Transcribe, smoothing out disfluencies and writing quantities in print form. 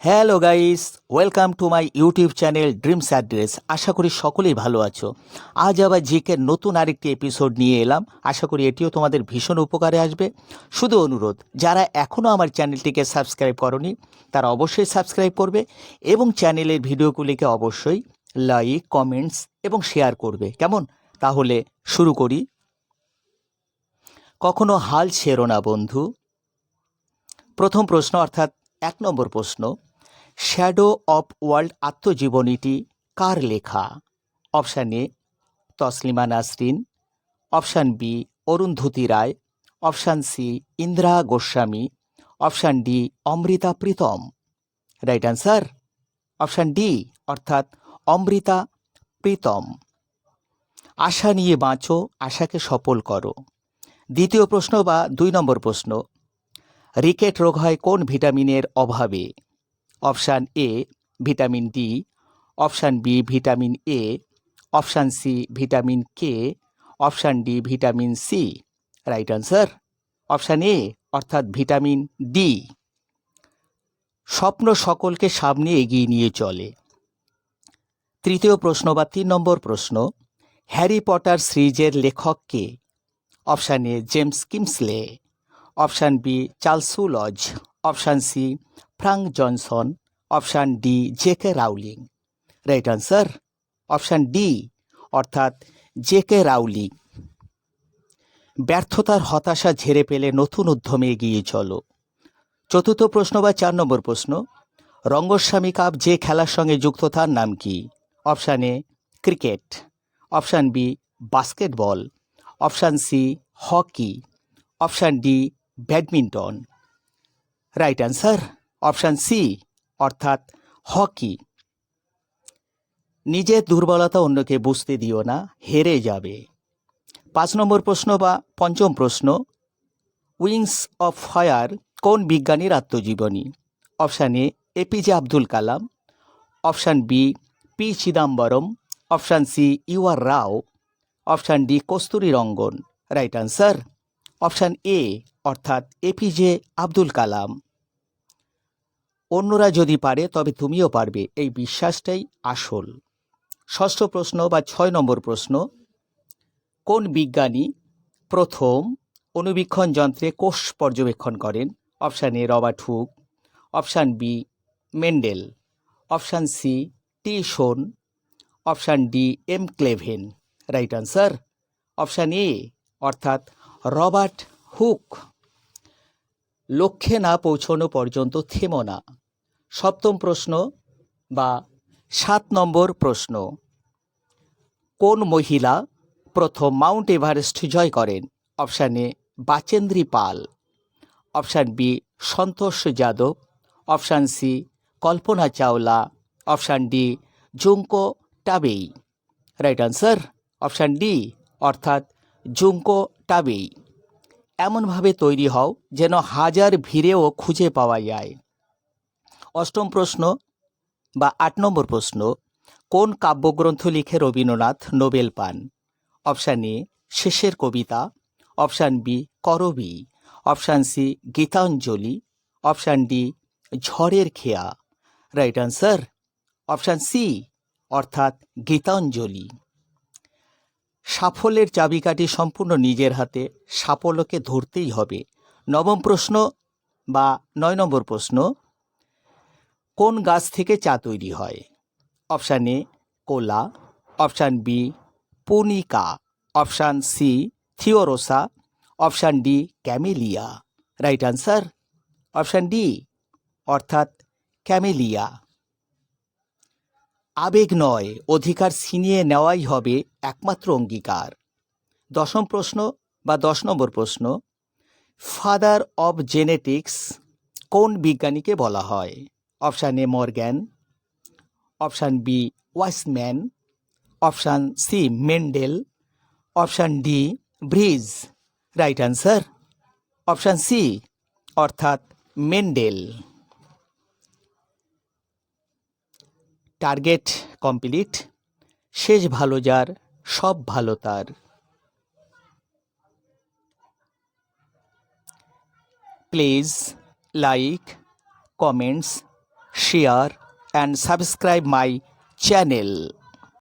Hello guys, welcome to my YouTube channel Dreams Address. আশা করি সকলেই ভালো আছো। আজ আবার জিকে নতুন আরেকটি এপিসোড নিয়ে এলাম। আশা করি এটিও তোমাদের ভীষণ উপকারে আসবে। শুধু অনুরোধ, যারা এখনও আমার চ্যানেলটিকে সাবস্ক্রাইব করনি তারা অবশ্যই সাবস্ক্রাইব করবে এবং চ্যানেলের ভিডিওগুলিকে অবশ্যই লাইক, কমেন্টস এবং শেয়ার করবে। কেমন? তাহলে শুরু করি। কখনো হাল ছেড়ো না বন্ধু। প্রথম প্রশ্ন অর্থাৎ 1 নম্বর প্রশ্ন, শ্যাডো অফ ওয়ার্ল্ড আত্মজীবনীটি কার লেখা? Option A Taslima Nasrin, option B Arundhati Roy, option C Indira Goswami, option D Amrita Pritam. Right answer option D অর্থাৎ অমৃতা প্রীতম। আশা নিয়ে বাঁচো, আশাকে সফল করো। দ্বিতীয় প্রশ্ন বা 2 নম্বর প্রশ্ন, রিকেট রোগ হয় কোন ভিটামিনের অভাবে? Option A vitamin D, option B vitamin A, option C vitamin K, option D vitamin C. Right answer option A অর্থাৎ ভিটামিন ডি। স্বপ্ন সকলকে সামনে এগিয়ে নিয়ে চলে। তৃতীয় প্রশ্ন বা 3 নম্বর প্রশ্ন, হ্যারি পটার সিরিজের লেখক কে? Option A James Kingsley, option B Charles Lodge, option C Frank Johnson, option D J K Rowling. Right answer option D অর্থাৎ জেকে রাউলিং। ব্যর্থতার হতাশা ঝেড়ে পেলে নতুন উদ্যমে এগিয়ে চলো। চতুর্থ প্রশ্ন বা 4 নম্বর প্রশ্ন, রঙ্গস্বামী কাপ যে খেলার সঙ্গে যুক্ত তার নাম কি? Option A cricket, option B basketball, option C hockey, option D badminton. Right answer option C অর্থাৎ হকি। নিজের দুর্বলতা অন্যকে বুঝতে দিও না, হেরে যাবে। 5 নম্বর প্রশ্ন বা 5ম প্রশ্ন, উইংস অফ ফায়ার কোন বিজ্ঞানীর আত্মজীবনী? Option A APJ Abdul Kalam, option B P Chidambaram, option C U R Rao, option D Kasturi Rangan. Right answer option A অর্থাৎ এপিজে আব্দুল কালাম। অন্যরা যদি পারে তবে তুমিও পারবে, এই বিশ্বাসটাই আসল। ষষ্ঠ প্রশ্ন বা 6 নম্বর প্রশ্ন, কোন বিজ্ঞানী প্রথম অণুবীক্ষণ যন্ত্রে কোষ পর্যবেক্ষণ করেন? Option A Robert Hooke, option B Mendel, option C T Schwann, option D M Kleven. Right answer option A অর্থাৎ রবার্ট হুক। লক্ষ্যে না পৌঁছানো পর্যন্ত থেমো না। সপ্তম প্রশ্ন বা 7 নম্বর প্রশ্ন, কোন মহিলা প্রথম মাউন্ট এভারেস্ট জয় করেন? Option A Bachendri Pal, option B Santosh Yadav, option C Kalpana Chawla, option D Junko Tabei. Right answer option D অর্থাৎ জুঙ্কো টাবেই। এমনভাবে তৈরি হও যেন হাজার ভিড়েও খুঁজে পাওয়া যায়। অষ্টম প্রশ্ন বা 8 নম্বর প্রশ্ন, কোন কাব্যগ্রন্থ লিখে রবীন্দ্রনাথ নোবেল পান? Option A Shesher Kobita, option B Karabi, option C Gitanjali, option D Jharer Kheya. Right answer option C অর্থাৎ গীতাঞ্জলি। সাফল্যের চাবিকাঠি সম্পূর্ণ নিজের হাতে, সাফল্যকে ধরতেই হবে। নবম প্রশ্ন বা 9 নম্বর প্রশ্ন, কোন গাছ থেকে চা তৈরি হয়? Option A Cola, option B Punica, option C থিওরোসা, option D Camellia. Right answer option D অর্থাৎ ক্যামেলিয়া। আবেগ নয়, অধিকার ছিনিয়ে নেওয়াই হবে একমাত্র অঙ্গীকার। দশম প্রশ্ন বা 10 নম্বর প্রশ্ন, ফাদার অব জেনেটিক্স কোন বিজ্ঞানীকে বলা হয়? Option A Morgan, option B Weismann, option C Mendel, option D Bridge. Right answer option C অর্থাৎ মেন্ডেল। Target complete. শেষ ভালো যার, সব ভালো তার। Please like, comments share and subscribe my channel.